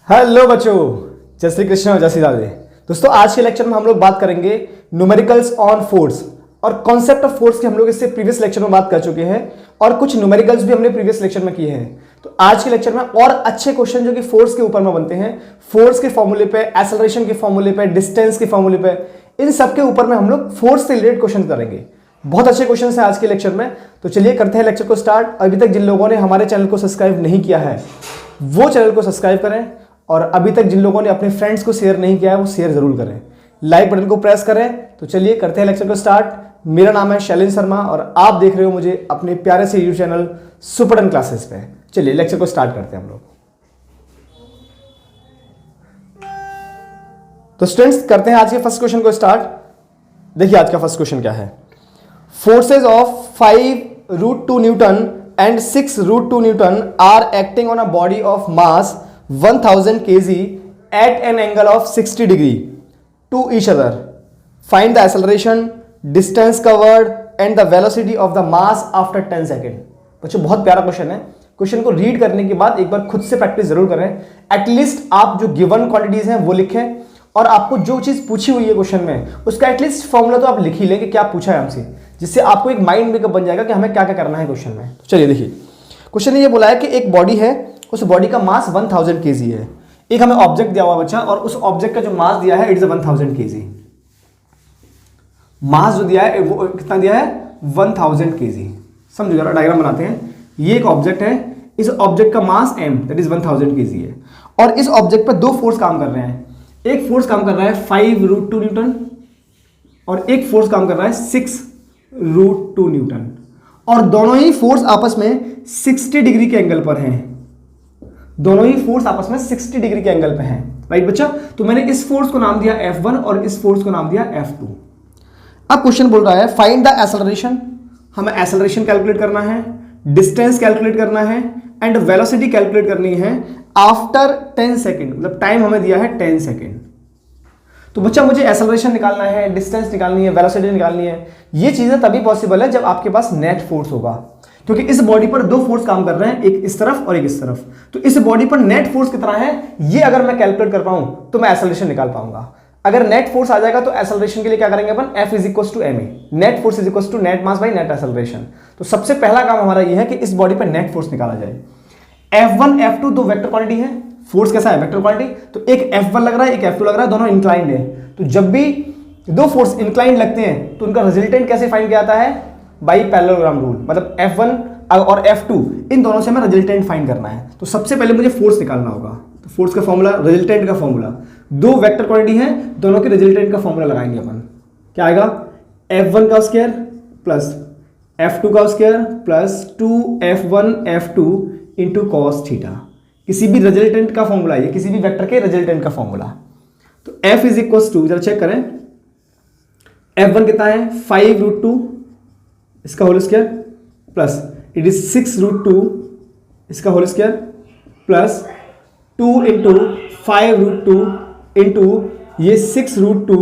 Hello बच्चों, जय श्री कृष्ण और जय श्री राधे। दोस्तों, आज के लेक्चर में हम लोग बात करेंगे न्यूमेरिकल्स ऑन फोर्स और कॉन्सेप्ट ऑफ फोर्स की हम लोग इससे प्रीवियस लेक्चर में बात कर चुके हैं और कुछ न्यूमेरिकल्स भी हमने प्रीवियस लेक्चर में किए हैं। तो आज के लेक्चर में और अच्छे क्वेश्चन जो कि फोर्स के ऊपर में बनते हैं, फोर्स के फॉर्मूले पे, एक्सेलरेशन के फॉर्मूले पे, डिस्टेंस के फॉर्मूले पे, इन सब के ऊपर में हम लोग फोर्स से रिलेटेड क्वेश्चन करेंगे। बहुत अच्छे क्वेश्चन है आज के लेक्चर में। तो चलिए करते हैं लेक्चर को स्टार्ट। अभी तक जिन लोगों ने हमारे चैनल को सब्सक्राइब नहीं किया है वो चैनल को सब्सक्राइब करें और अभी तक जिन लोगों ने अपने फ्रेंड्स को शेयर नहीं किया है वो शेयर जरूर करें, लाइक बटन को प्रेस करें। तो चलिए करते हैं लेक्चर को स्टार्ट। मेरा नाम है शैलेंद्र शर्मा और आप देख रहे हो मुझे अपने प्यारे से यूट्यूब चैनल सुपर क्लासेस पे। चलिए लेक्चर को स्टार्ट करते हैं हम लोग। तो स्टूडेंट्स, करते हैं आज के फर्स्ट क्वेश्चन को स्टार्ट। देखिए आज का फर्स्ट क्वेश्चन क्या है। Forces of 5√2 Newton and 6√2 Newton are acting on a body of mass 1000 kg at an angle of 60 degree to each other. Find the acceleration, distance covered and the velocity of the mass after 10 seconds. बच्चों, बहुत प्यारा question है। Question को read करने के बाद एक बार खुद से प्रैक्टिस जरूर करें। एटलीस्ट आप जो गिवन क्वांटिटीज हैं वो लिखें और आपको जो चीज पूछी हुई है क्वेश्चन में उसका एटलीस्ट फॉर्मूला तो आप लिख ही लें कि क्या पूछा है हमसे, जिससे आपको एक माइंड मेकअप बन जाएगा कि हमें क्या क्या करना है क्वेश्चन में। तो चलिए देखिए, क्वेश्चन ने ये बोला है कि एक बॉडी है, उस बॉडी का मास 1000 kg है। एक हमें ऑब्जेक्ट दिया हुआ बच्चा और उस ऑब्जेक्ट का जो मास दिया है इट इज 1000 kg। मास जो दिया है वो कितना दिया है 1000 kg। समझो जरा, डायग्राम बनाते हैं। ये एक ऑब्जेक्ट है, इस ऑब्जेक्ट का मास m दैट इज 1000 kg है और इस ऑब्जेक्ट पर दो फोर्स काम कर रहे हैं। एक फोर्स काम कर रहा है 5√2 न्यूटन और एक फोर्स काम कर रहा है 6√2 न्यूटन और दोनों ही फोर्स आपस में 60 डिग्री के एंगल पर हैं। दोनों ही फोर्स आपस में 60 डिग्री के एंगल पे हैं। राइट बच्चा? तो मैंने इस फोर्स को नाम दिया F1 और इस फोर्स को नाम दिया F2। अब क्वेश्चन बोल रहा है फाइंड द एक्सेलरेशन। हमें एक्सेलरेशन कैलकुलेट करना है, डिस्टेंस कैलकुलेट करना है एंड वेलोसिटी कैलकुलेट करनी है आफ्टर 10 सेकेंड। मतलब टाइम हमें दिया है 10 सेकेंड। तो बच्चा मुझे एक्सेलरेशन निकालना है, डिस्टेंस निकालनी है, वेलोसिटी निकालनी है। ये चीजें तभी पॉसिबल है जब आपके पास नेट फोर्स होगा, क्योंकि इस बॉडी पर दो फोर्स काम कर रहे हैं, एक इस तरफ और एक इस तरफ। तो इस बॉडी पर नेट फोर्स कितना है ये अगर मैं कैलकुलेट कर पाऊं तो मैं एक्सेलरेशन निकाल पाऊंगा। अगर नेट फोर्स आ जाएगा तो एक्सेलरेशन के लिए क्या करेंगे अपन, F = ma। Net force = net mass by net acceleration. तो सबसे पहला काम हमारा ये है कि इस बॉडी पर नेट फोर्स निकाला जाए। F1 F2 दो वेक्टर क्वांटिटी है। फोर्स कैसा है, वेक्टर क्वांटिटी। तो एक F1 लग रहा है, एक F2 लग रहा है, दोनों इंक्लाइंड है। तो जब भी दो फोर्स इंक्लाइंड लगते हैं तो उनका रिजल्टेंट कैसे फाइंड किया जाता है, बाई पैरेललोग्राम रूल। मतलब F1 और F2 इन दोनों से हमें रिजल्टेंट फाइंड करना है। तो सबसे पहले मुझे फोर्स निकालना होगा। तो फोर्स का फॉर्मूला, रिजल्टेंट का फॉर्मूला, दो वेक्टर क्वांटिटी है, दोनों के रिजल्टेंट का फॉर्मूला लगाएंगे अपन। क्या आएगा, F1 का स्क्वायर प्लस F2 का square plus 2F1 F2 into cos theta. किसी भी रिजल्टेंट का फॉर्मूला, ये किसी भी वेक्टर के रिजल्टेंट का फॉर्मूला। तो F = जरा चेक करें, F1 कितना है 5√2 इसका whole square plus it is 6√2 इसका whole square plus 2 into 5√2 into ये 6√2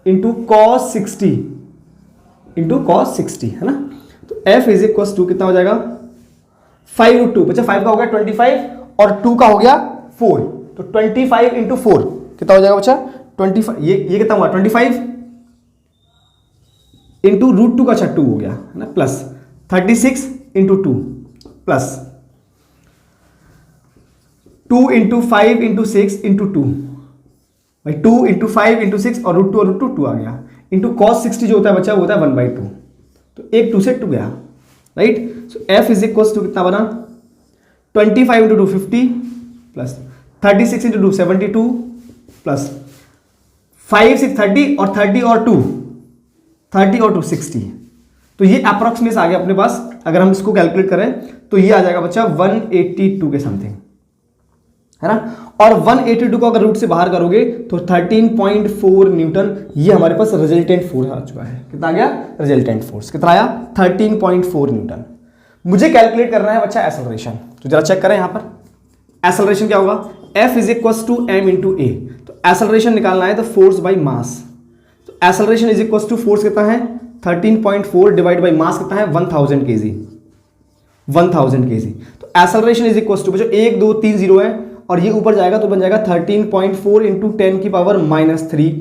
इंटू cos 60 इंटू cos 60 है ना। तो F = कितना हो जाएगा 5√2। बच्चा 5 का हो गया 25 और 2 का हो गया 4। तो 25 इंटू 4 कितना हो जाएगा बच्चा 25। ये कितना हुआ 25 इंटू √2 का 2 हो गया है ना, plus 36 into 2 plus 2 into 5 into 6 into 2 भाई 2 इंटू 5 इंटू 6 और √2 2 आ गया इंटू cos 60 जो होता है बच्चा वो होता है 1/2। तो एक 2 से 2 गया। राइट? सो F = कितना बना 25 इंटू 2 50 प्लस 36 इंटू 2 72 प्लस 5 6 30 और 30 और 2 60। तो ये अप्रोक्सीमेट आ गया अपने पास। अगर हम इसको कैलकुलेट करें तो ये आ जाएगा बच्चा 182 के समथिंग, है ना। और 182 को अगर रूट से बाहर करोगे तो 13.4 न्यूटन ये हमारे पास रिजल्टेंट फोर्स आ चुका है। कितना आ गया रिजल्टेंट फोर्स, कितना आया 13.4 न्यूटन। मुझे कैलकुलेट करना है बच्चा एक्सेलरेशन। तो जरा चेक करें यहां पर एक्सेलरेशन क्या होगा, F = m × a। तो एक्सेलरेशन निकालना है तो फोर्स बाई मास। तो एक्सेलरेशन = फोर्स कितना है 13.4 डिवाइड बाई मास कितना है 1000 kg। 1000 kg। तो एक्सेलरेशन बच्चों 1 2 3 0 है और ये ऊपर जाएगा तो बन जाएगा 13.4 इंटू 10 की power -3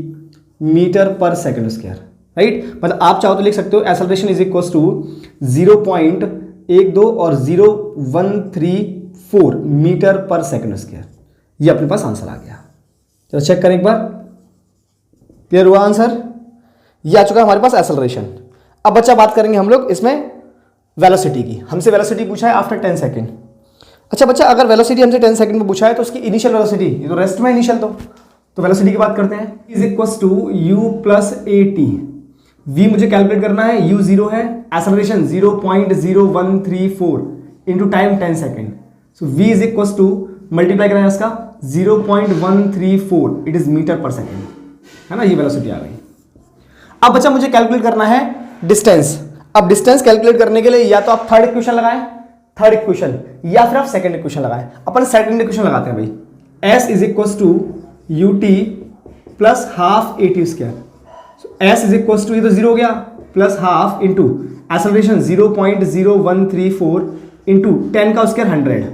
metre per second square, right. मतलब आप चाहो तो लिख सकते हो एक्सेलरेशन इज इक्वल टू 0.12 और 0134 मीटर पर सेकंड स्क्वायर। ये अपने पास आंसर आ गया। चलो चेक करें एक बार, क्लियर हुआ आंसर? ये आ चुका है हमारे पास एक्सेलरेशन। अब बच्चा बात करेंगे हम लोग इसमें वेलोसिटी की। हमसे वेलोसिटी पूछा है आफ्टर 10 सेकंड। अच्छा बच्चा, अगर वेलोसिटी हमसे 10 सेकंड में पूछा है तो उसकी इनिशियल वेलोसिटी, ये तो रेस्ट में इनिशियल, तो वेलोसिटी की बात करते हैं। Is equal to u plus a t. v मुझे कैलकुलेट करना है, u 0 है, acceleration 0.0134 into time 10 second. So v is equal to multiply करें इसका 0.134, it is metre per second, है ना। ये वेलोसिटी आ गई। अब बच्चा मुझे कैलकुलेट करना है डिस्टेंस। अब डिस्टेंस कैलकुलेट करने के लिए या तो आप थर्ड इक्वेशन लगाएं, थर्ड इक्वेशन, या फिर आप सेकंड इक्वेशन लगाएं। अपन सेकंड इक्वेशन लगाते हैं भाई। s is equal to u t plus half a t square. S is equal to, ये तो जीरो हो गया, plus half into acceleration 0.0134 into 10 का स्क्वायर 100,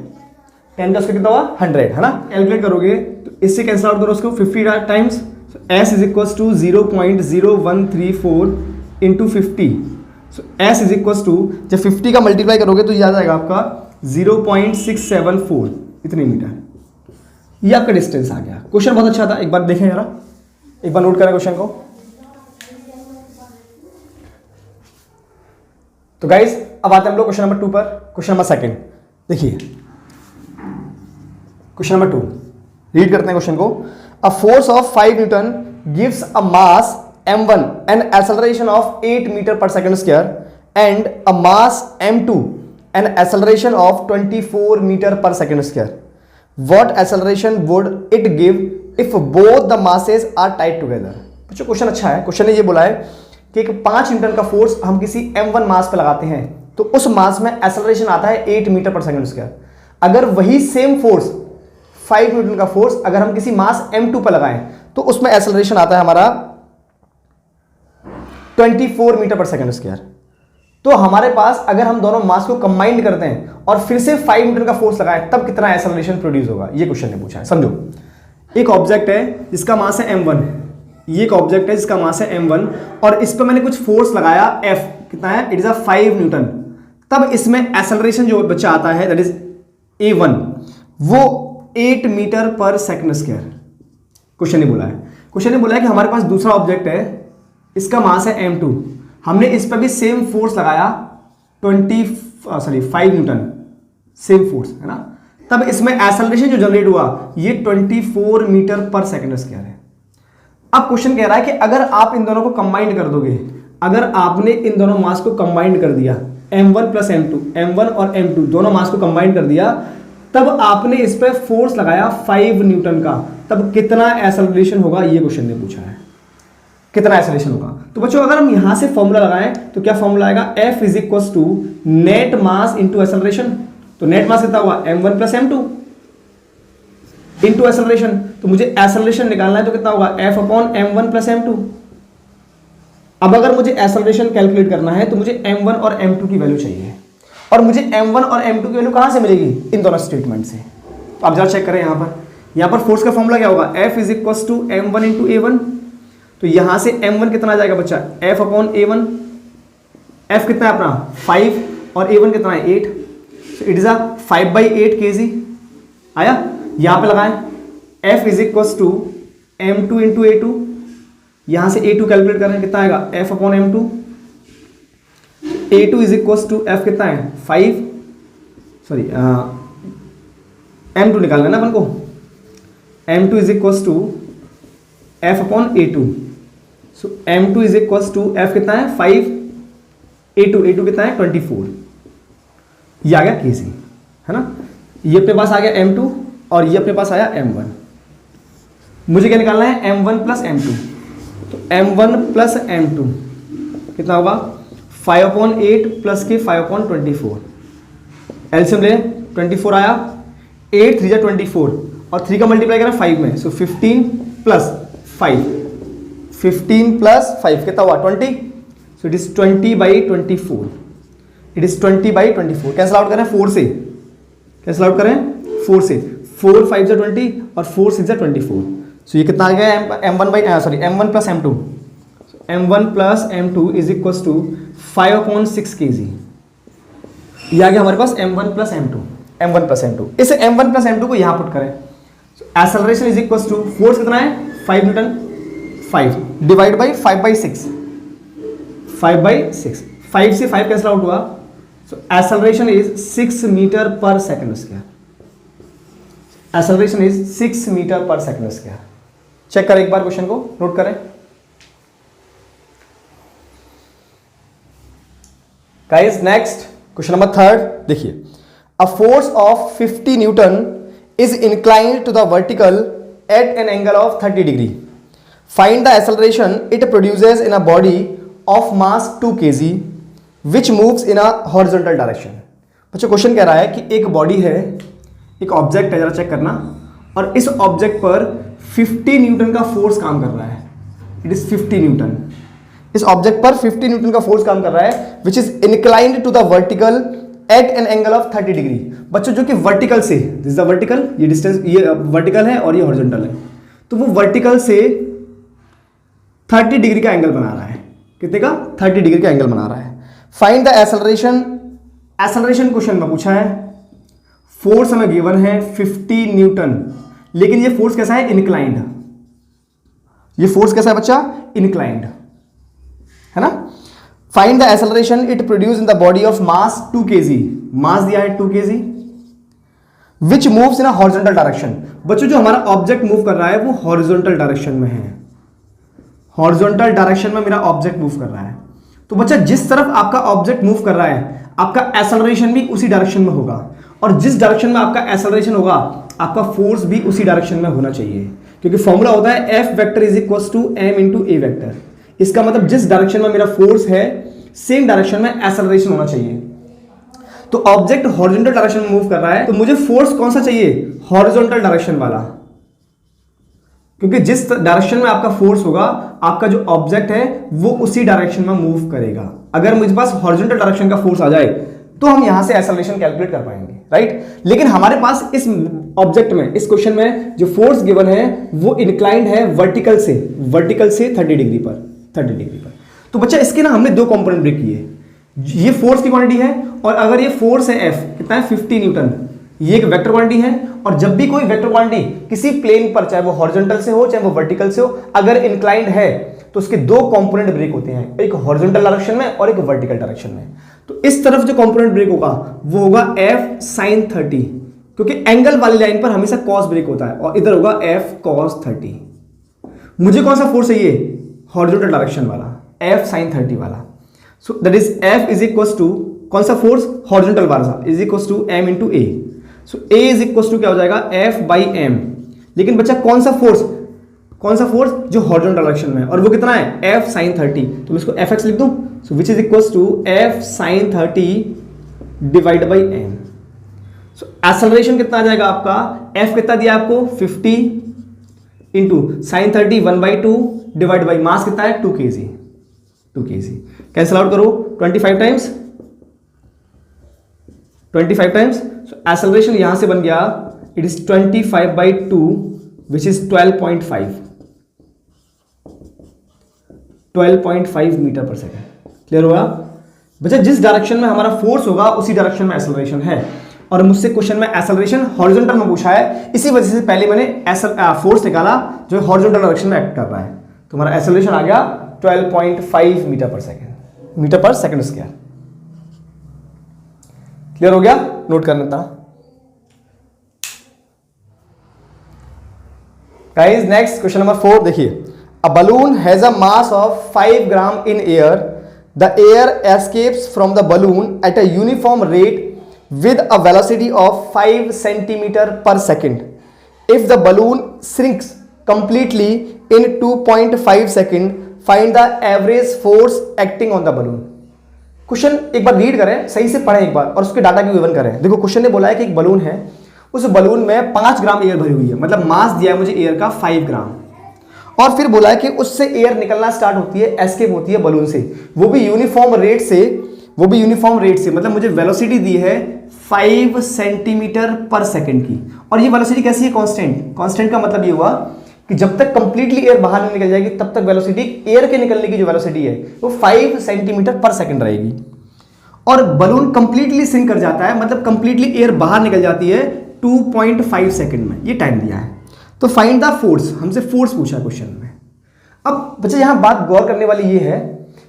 10 का स्क्वायर कितना हुआ 100, है ना। कैलकुलेट करोगे तो इससे कैंसिल आउट करो उसको 50 times. S is equal to 0.0134 into 50। So s is equal to, जब 50 का मल्टीप्लाई करोगे तो ये आ जाएगा आपका 0.674 इतने मीटर। ये आपका डिस्टेंस आ गया। क्वेश्चन बहुत अच्छा था, एक बार देखें जरा, एक बार नोट करें क्वेश्चन को। तो गाइस अब आते हैं हम लोग क्वेश्चन नंबर 2 पर। क्वेश्चन नंबर सेकंड देखिए, क्वेश्चन नंबर 2 रीड करते हैं क्वेश्चन को। A force of 5 newton gives a mass m1 and acceleration of 8 metre per second square and a mass m2 and acceleration of 24 metre per second square. What acceleration would it give if both the masses are tied together? बच्चों question अच्छा है। Question ने ये बोला है कि एक 5 Newton का फोर्स हम किसी m1 मास पे लगाते हैं तो उस मास में एक्सेलरेशन आता है 8 मीटर पर सेकंड स्क्वायर। अगर वही सेम फोर्स 5 न्यूटन का फोर्स अगर हम किसी मास m2 पर लगाएं तो उसमें एक्सेलरेशन आता है हमारा 24 मीटर पर सेकंड स्क्वायर। तो हमारे पास अगर हम दोनों मास को कंबाइंड करते हैं और फिर से 5 न्यूटन का फोर्स लगाएं तब कितना एक्सेलरेशन प्रोड्यूस होगा, ये क्वेश्चन ने पूछा है। समझो, एक ऑब्जेक्ट है जिसका मास है m1, ये एक ऑब्जेक्ट है जिसका मास है m1 और इस पर मैंने कुछ फोर्स लगाया F, कितना है, इट इज अ 5 न्यूटन। तब इसमें एक्सेलरेशन जो बच्चा आता है दैट इज a1, वो 8 metre per second square. Question ने बोला है, क्वेश्चन ने बोला है कि हमारे पास दूसरा ऑब्जेक्ट है, इसका मास है m2, हमने इस पर भी सेम फोर्स लगाया 5 न्यूटन, सेम फोर्स है ना। तब इसमें एक्सेलरेशन जो जनरेट हुआ ये 24 मीटर पर सेकंड स्क्वायर है। अब क्वेश्चन कह रहा है कि अगर आप इन दोनों को कंबाइंड कर दोगे, अगर आपने इन दोनों मास को कंबाइंड कर दिया m1 प्लस m2, m1 और m2 दोनों मास को कंबाइंड कर दिया, तब आपने इस पर फोर्स लगाया 5 न्यूटन का, तब कितना एक्सेलरेशन होगा, ये क्वेश्चन ने पूछा है, कितना एक्सेलरेशन होगा। तो बच्चों अगर हम यहां से फॉर्मूला लगाएं तो क्या फॉर्मूला आएगा, F is equal to net mass into acceleration. तो नेट मास कितना हुआ m1 plus m2 into acceleration. तो मुझे एक्सेलरेशन निकालना है तो कितना होगा F upon m1 plus m2। अब अगर मुझे एक्सेलरेशन कैलकुलेट करना है तो मुझे m1 और m2 की वैल्यू चाहिए, और मुझे m1 और m2 की वैल्यू कहां से मिलेगी, इन दोनों स्टेटमेंट से। तो आप जरा चेक करें, यहां पर फोर्स का फॉर्मूला क्या होगा, F is equal to m1 into a1। तो यहां से m1 कितना आ जाएगा बच्चा, F अपॉन a1। F कितना है अपना 5 और a1 कितना है 8, so it is a 5/8 kg आया। यहां पे लगाएं F is equal to m2 into a2, यहां से a2 कैलकुलेट करें कितना आएगा F upon m2। a2 is equal to F कितना है 5, सॉरी m2 निकालना है ना अपन को, m2 is equal to F upon a2। So m2 is equal to F कितना है 5, a2 कितना है 24, ये आ गया kg, है ना। ये अपने पास आ गया m2 और ये अपने पास आया m1। मुझे क्या निकालना है m1 प्लस m2। तो m1 प्लस m2 कितना होगा 5 अपॉन 8 प्लस के 5 अपॉन 24, एलसीएम ले 24 आया, 8 3 जा 24 और 3 का मल्टीप्लाई करें 5 में, सो 15 प्लस 5 कितना हुआ 20, सो it is 20/24, it is 20/24। Cancel out करें 4 से, कैंसिल आउट करें 4 से, 4 5 जा 20 और 4 6 जा 24। सो ये कितना आ गया m1 plus m2, m1 plus m2 is equal to 5/6 kg। ये आ गया हमारे पास m1 प्लस m2। इसे m1 प्लस m2 को यहाँ पुट करें, acceleration is equal to force कितना है 5 न्यूटन, 5 डिवाइड बाई 5/6, 5/6, 5 से 5 कैंसिल आउट हुआ। So acceleration is 6 metre per second square. Acceleration is 6 metre per second square. Check करें एक बार, क्वेश्चन को नोट करें गाइस। नेक्स्ट क्वेश्चन नंबर 3 देखिए, a force of 50 newton is inclined to the vertical at an angle of 30 degree. Find the acceleration it produces in a body of mass 2 kg which moves in a horizontal direction. बच्चों क्वेश्चन कह रहा है कि एक body है, एक object है, जरा चेक करना, और इस ऑब्जेक्ट पर 50 न्यूटन का फोर्स काम कर रहा है। It is 50 newton. इस ऑब्जेक्ट पर 50 न्यूटन का फोर्स काम कर रहा है which is inclined to the vertical at an angle of 30 degree. बच्चों जो कि वर्टिकल से, दिस इज द वर्टिकल, ये डिस्टेंस, ये वर्टिकल है और ये हॉरिजॉन्टल है, तो वो वर्टिकल से 30 डिग्री का एंगल बना रहा है। कितने का? 30 डिग्री का एंगल बना रहा है। Find the acceleration. Acceleration question में पूछा है, फोर्स हमें गिवन है 50 न्यूटन, लेकिन ये फोर्स कैसा है? इनक्लाइंड। ये फोर्स कैसा है बच्चा? इनक्लाइंड, है ना। Find the acceleration it produce in the body of mass 2 kg। मास दिया है 2 kg which moves in a horizontal direction. बच्चों जो हमारा ऑब्जेक्ट मूव कर रहा है वो हॉरिजॉन्टल डायरेक्शन में है। हॉरिजॉन्टल डायरेक्शन में मेरा ऑब्जेक्ट मूव कर रहा है, तो बच्चा जिस तरफ आपका ऑब्जेक्ट मूव कर रहा है आपका एक्सेलरेशन भी उसी डायरेक्शन में होगा, और जिस डायरेक्शन में आपका एक्सेलरेशन होगा आपका फोर्स भी उसी डायरेक्शन में होना चाहिए, क्योंकि फॉर्मूला होता है F vector is equal to M into a vector. इसका मतलब जिस डायरेक्शन में मेरा फोर्स है सेम डायरेक्शन में एक्सेलरेशन होना चाहिए। तो ऑब्जेक्ट हॉरिजॉन्टल डायरेक्शन में मूव कर रहा है, तो मुझे फोर्स कौन सा चाहिए? हॉरिजॉन्टल डायरेक्शन वाला, क्योंकि जिस डायरेक्शन में आपका फोर्स होगा आपका जो ऑब्जेक्ट है वो उसी डायरेक्शन में मूव करेगा। अगर मुझे पास हॉरिजॉन्टल डायरेक्शन का फोर्स आ जाए तो हम यहां से एक्सेलरेशन कैलकुलेट कर पाएंगे, राइट। लेकिन हमारे पास इस ऑब्जेक्ट में, इस क्वेश्चन में जो फोर्स गिवन है वो इंक्लाइंड है वर्टिकल से 30 डिग्री पर, 30 डिग्री पर। तो बच्चा इसके ना हमने 2 कंपोनेंट ब्रेक किए। ये फोर्स की क्वांटिटी है, और अगर ये फोर्स है एफ, कितना है? 50 न्यूटन। ये एक वेक्टर क्वांटिटी है, और जब भी कोई वेक्टर क्वांटिटी किसी प्लेन पर, चाहे वो हॉरिजॉन्टल से हो चाहे वो वर्टिकल से हो, अगर इंक्लाइंड है तो उसके 2 कंपोनेंट ब्रेक होते हैं, एक हॉरिजॉन्टल डायरेक्शन में और एक वर्टिकल डायरेक्शन में। तो इस तरफ जो कंपोनेंट ब्रेक होगा वो होगा एफ साइन 30, क्योंकि एंगल वाली लाइन पर हमेशा कॉस ब्रेक होता है, और इधर होगा एफ कॉस 30। मुझे कौन सा फोर्स चाहिए? हॉरिजॉन्टल डायरेक्शन वाला, एफ साइन 30 वाला। So that is F is equal to कौन सा फोर्स? हॉरिजॉन्टल वाला, is equal to M into a. So a is equal to क्या हो जाएगा? F by m. लेकिन बच्चा कौन सा फोर्स? कौन सा फोर्स? जो हॉरिजॉन्टल डायरेक्शन में है, और वो कितना है? F sine 30। तो मैं इसको एफ एक्स लिख दूं, so which is equal to F sine 30 divide by M. So acceleration कितना आ जाएगा आपका? एफ कितना दिया आपको? 50 into sine 30 1/2 divide by mass कितना है? 2 kg। 2 kg कैंसिल आउट करो, 25 टाइम्स, 25 टाइम्स। सो एक्सेलरेशन यहां से बन गया, it is 25/2 which is 12.5 metre per second. Clear होगा बच्चा? जिस डायरेक्शन में हमारा फोर्स होगा उसी डायरेक्शन में एक्सेलरेशन है, और मुझसे क्वेश्चन में एक्सेलरेशन हॉरिजॉन्टल में पूछा है, इसी वजह से पहले मैंने फोर्स निकाला जो हॉरिजॉन्टल डायरेक्शन में एक्ट कर रहा है। तो हमारा एक्सेलरेशन आ गया 12.5 metre per second square. Clear हो गया? नोट करना था गाइस। नेक्स्ट क्वेश्चन नंबर 4 देखिए, a balloon has a mass of 5 gram in air. The air escapes from the balloon at a uniform rate with a velocity of 5 centimeter per second. If the balloon shrinks completely in 2.5 seconds, find the average force acting on the balloon. Question एक बार read करें, सही से पढ़ें एक बार, और उसके data की विवरण करें। देखो क्वेश्चन ने बोला है कि एक बलून है, उस बलून में 5 ग्राम एयर भरी हुई है, मतलब मास दिया है मुझे एयर का 5 ग्राम, और फिर बोला है कि उससे एयर निकलना स्टार्ट होती है, एस्केप होती है बलून से, वो भी यूनिफॉर्म रेट से, मतलब मुझे वेलोसिटी दी है 5 सेंटीमीटर पर सेकंड की। और ये वेलोसिटी कैसी है? कांस्टेंट। कांस्टेंट का मतलब ये हुआ कि जब तक कंप्लीटली एयर बाहर नहीं निकल जाएगी तब तक वेलोसिटी, एयर के निकलने की जो वेलोसिटी है वो 5 सेंटीमीटर पर सेकंड रहेगी। और बलून कंप्लीटली सिंक कर जाता है, मतलब कंप्लीटली एयर बाहर निकल जाती है 2.5 सेकंड में। ये टाइम दिया है। तो फाइंड द फोर्स, हमसे फोर्स पूछा क्वेश्चन में। अब बच्चे यहां बात गौर करने वाली ये है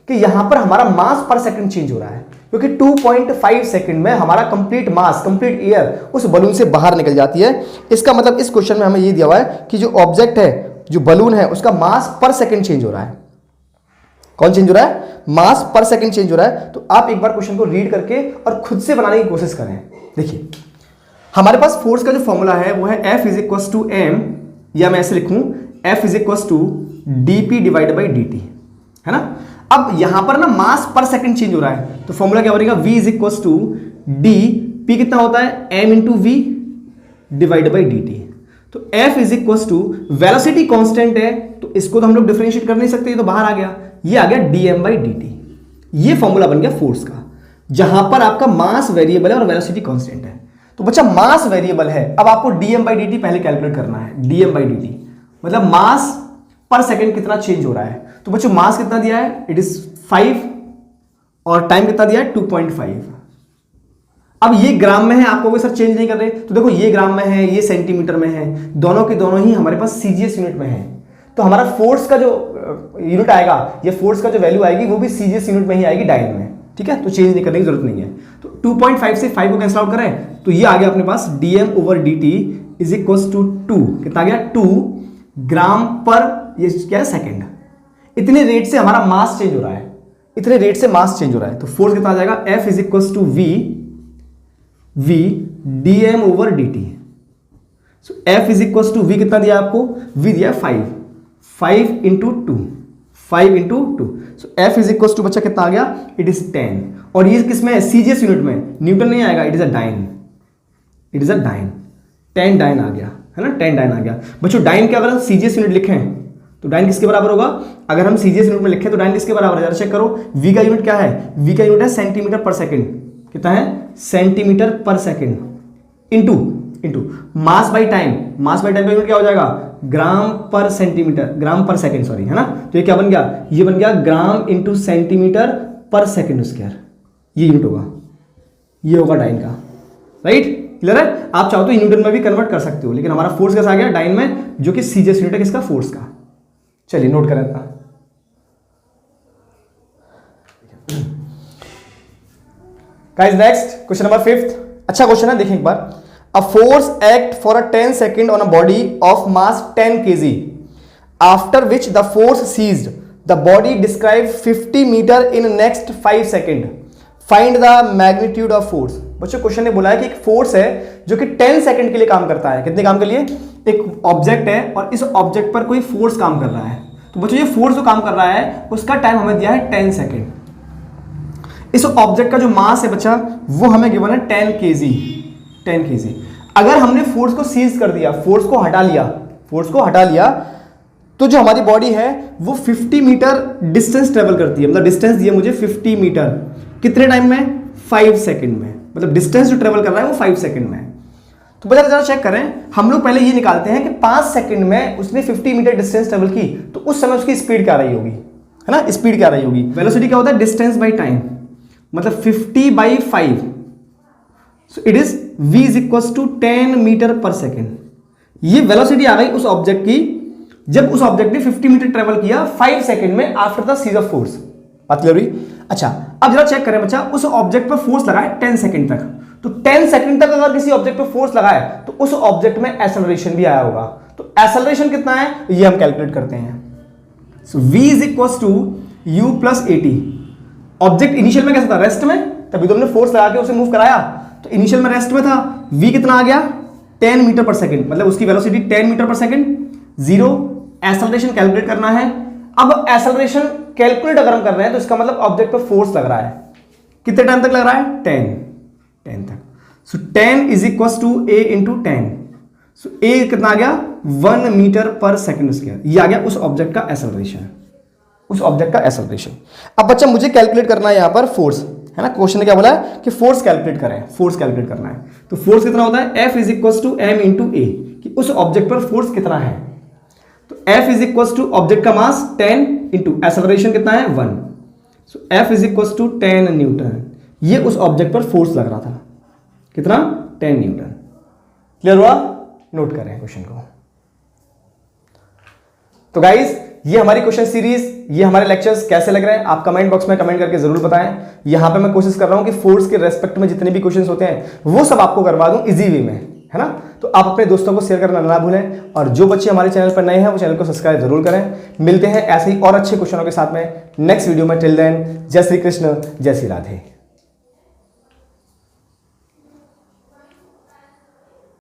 कि यहां पर हमारा मास पर सेकंड चेंज हो रहा है, क्योंकि 2.5 सेकंड में हमारा कंप्लीट मास, कंप्लीट एयर उस बलून से बाहर निकल जाती है। इसका मतलब इस क्वेश्चन में हमें ये दिया हुआ है कि जो ऑब्जेक्ट है, जो बलून है, उसका मास पर सेकंड चेंज हो रहा है। कौन चेंज हो रहा है? मास पर सेकंड चेंज हो रहा है। तो आप एक बार क्वेश्चन को रीड करके और खुद से बनाने की कोशिश करें। देखिए, हमारे पास फोर्स का जो फॉर्मूला है वो है F = m, या मैं ऐसे लिखूं F = dp / dt, है ना। अब यहां पर ना मास पर सेकंड चेंज हो रहा है, तो फॉर्मूला क्या बनेगा? V = d, p कितना होता है? m × v / dt। तो F = वेलोसिटी कांस्टेंट है, तो इसको तो हम लोग डिफरेंशिएट कर नहीं सकते, ये तो बाहर आ गया, ये आ गया dm/dt। ये फॉर्मूला बन गया फोर्स का, जहां पर आपका मास वेरिएबल है और वेलोसिटी कांस्टेंट है। तो बच्चा मास वेरिएबल है, अब आपको dm/dt पहले कैलकुलेट करना है। dm/dt मतलब मास पर सेकंड कितना चेंज हो रहा है। तो बच्चों मास कितना दिया है? इट इज 5, और टाइम कितना दिया है? 2.5। अब ये ग्राम में है, आपको कोई सर चेंज नहीं कर रहे, तो देखो ये ग्राम में है, ये सेंटीमीटर में है, दोनों के दोनों ही हमारे पास सीजीएस यूनिट में है। तो हमारा फोर्स का जो यूनिट आएगा, ये फोर्स का जो वैल्यू आएगी वो भी सीजीएस यूनिट में ही आएगी, डाइन में। ठीक है, तो चेंज नहीं करने की जरूरत नहीं है। तो 2.5 से 5 को कैंसिल आउट करें तो ये आ गया अपने पास dm/dt = 2, कितना आ गया? 2 ग्राम पर, ये क्या है? सेकंड। इतने रेट से हमारा मास चेंज हो रहा है, इतने रेट से मास चेंज हो रहा है। तो फोर्स कितना आ जाएगा? F = v dm/dt। सो F = v कितना दिया आपको? v दिया 5, 5 × 2, 5 × 2। सो F = बच्चा कितना आ गया? It is 10। और ये किसमें है? सीजीएस यूनिट में, न्यूटन नहीं आएगा, it is a dyne, it is a dyne. 10 dyne आ गया, है ना, 10 डाइन आ गया। बच्चों डाइन के अगर हम सीजीएस यूनिट लिखें तो डाइन किसके बराबर होगा? अगर हम सीजीएस यूनिट में लिखें तो डाइन किसके बराबर है? जरा चेक करो। v का यूनिट क्या है? v का यूनिट है सेंटीमीटर पर सेकंड। कितना है? सेंटीमीटर पर second into mass by time. Mass by time का यूनिट क्या हो जाएगा? ग्राम पर सेंटीमीटर, ग्राम पर सेकंड, सॉरी, है ना। तो ये क्या बन गया? ये बन गया ग्राम × सेंटीमीटर पर सेकंड स्क्वायर। ये यूनिट होगा, ये होगा डाइन का, राइट। क्लियर है? आप चाहो तो न्यूटन में भी कन्वर्ट कर सकते हो, लेकिन हमारा फोर्स कैसा आ गया? डाइन में, जो कि सीजीएस यूनिट है किसका? फोर्स का। चलिए नोट करें इतना। Guys next question number 5। अच्छा क्वेश्चन है, देखें एक बार। A force act for a 10 second on a body of mass 10 kg, after which the force ceased, the body describe 50 metre in next 5 second, find the magnitude of force. बच्चों question ने बोला है कि एक फोर्स है जो कि 10 second के लिए काम करता है। कितने काम के लिए? एक ऑब्जेक्ट है और इस ऑब्जेक्ट पर कोई फोर्स काम कर रहा है। तो बच्चों ये फोर्स जो काम कर रहा है उसका टाइम हमें दिया है 10 सेकंड। इस ऑब्जेक्ट का जो मास है बच्चा वो हमें गिवन है 10 kg। अगर हमने फोर्स को सीज कर दिया, फोर्स को हटा लिया, तो जो हमारी बॉडी है वो 50 मीटर डिस्टेंस ट्रेवल करती है। मतलब डिस्टेंस दिया मुझे 50 मीटर, कितने टाइम में? 5 सेकंड में। मतलब डिस्टेंस जो ट्रेवल कर रहा है वो 5 सेकंड में। तो बच्चा जरा चेक करें, हम लोग पहले ये निकालते हैं कि 5 सेकंड में उसने 50 मीटर डिस्टेंस ट्रेवल की, तो उस समय उसकी स्पीड क्या रही होगी, है ना। स्पीड क्या रही होगी? वेलोसिटी क्या होता है? डिस्टेंस बाई टाइम, मतलब 50/5। So it is v = 10 metre per second. ये वेलोसिटी आ गई उस ऑब्जेक्ट की जब उस ऑब्जेक्ट ने 50 मीटर ट्रेवल किया 5 सेकंड में after the cease of force. बात क्लियर हुई? अच्छा अब जरा चेक करें बच्चा, उस ऑब्जेक्ट पर फोर्स लगा है 10 सेकंड तक, तो 10 सेकंड तक अगर किसी ऑब्जेक्ट पर फोर्स लगा है तो उस ऑब्जेक्ट में एक्सेलरेशन भी आया होगा। तो एक्सेलरेशन कितना है ये हम कैलकुलेट करते हैं। सो v = u + at। Object initial में कैसा था? रेस्ट में, तभी तो हमने फोर्स लगा के उसे मूव कराया। तो इनिशियल में रेस्ट में था, v कितना आ गया? 10 मीटर पर सेकंड, मतलब उसकी velocity 10 metre per second. 0 acceleration calculate करना है। अब एक्सेलरेशन कैलकुलेट अगर हम कर रहे हैं तो इसका मतलब ऑब्जेक्ट पर फोर्स लग रहा है, कितने टाइम तक लग रहा है? 10 तक। सो 10 = a × 10। सो a कितना आ गया? 1 मीटर पर सेकंड स्क्वायर। ये आ गया उस ऑब्जेक्ट का एक्सेलरेशन, उस ऑब्जेक्ट का एक्सेलरेशन। अब बच्चा मुझे कैलकुलेट करना है यहां पर फोर्स। है ना। क्वेश्चन ने क्या बोला है कि फोर्स कैलकुलेट करें, फोर्स कैलकुलेट करना है। तो फोर्स कितना होता है, F is equal to M into A, कि उस ऑब्जेक्ट पर फोर्स कितना है। तो F is equal to object का मास 10 इंटू एक्सेलरेशन कितना है 1, so F is equal to 10 newton. ये उस ऑब्जेक्ट पर फोर्स लग रहा था, कितना 10 न्यूटन। क्लियर हुआ, नोट करें क्वेश्चन को। तो गाइस ये हमारी क्वेश्चन सीरीज, ये हमारे लेक्चर्स कैसे लग रहे हैं आप कमेंट बॉक्स में कमेंट करके जरूर बताएं। यहां पे मैं कोशिश कर रहा हूं कि फोर्स के रेस्पेक्ट में जितने भी क्वेश्चंस होते हैं वो सब आपको करवा दूं इजी वे में, है ना। तो आप अपने दोस्तों को शेयर करना ना भूलें, और जो बच्चे हमारे चैनल पर नए हैं वो चैनल को सब्सक्राइब जरूर करें। मिलते हैं ऐसे ही और अच्छे क्वेश्चनों के साथ में नेक्स्ट वीडियो में। टिल देन जय श्री कृष्ण, जय श्री राधे।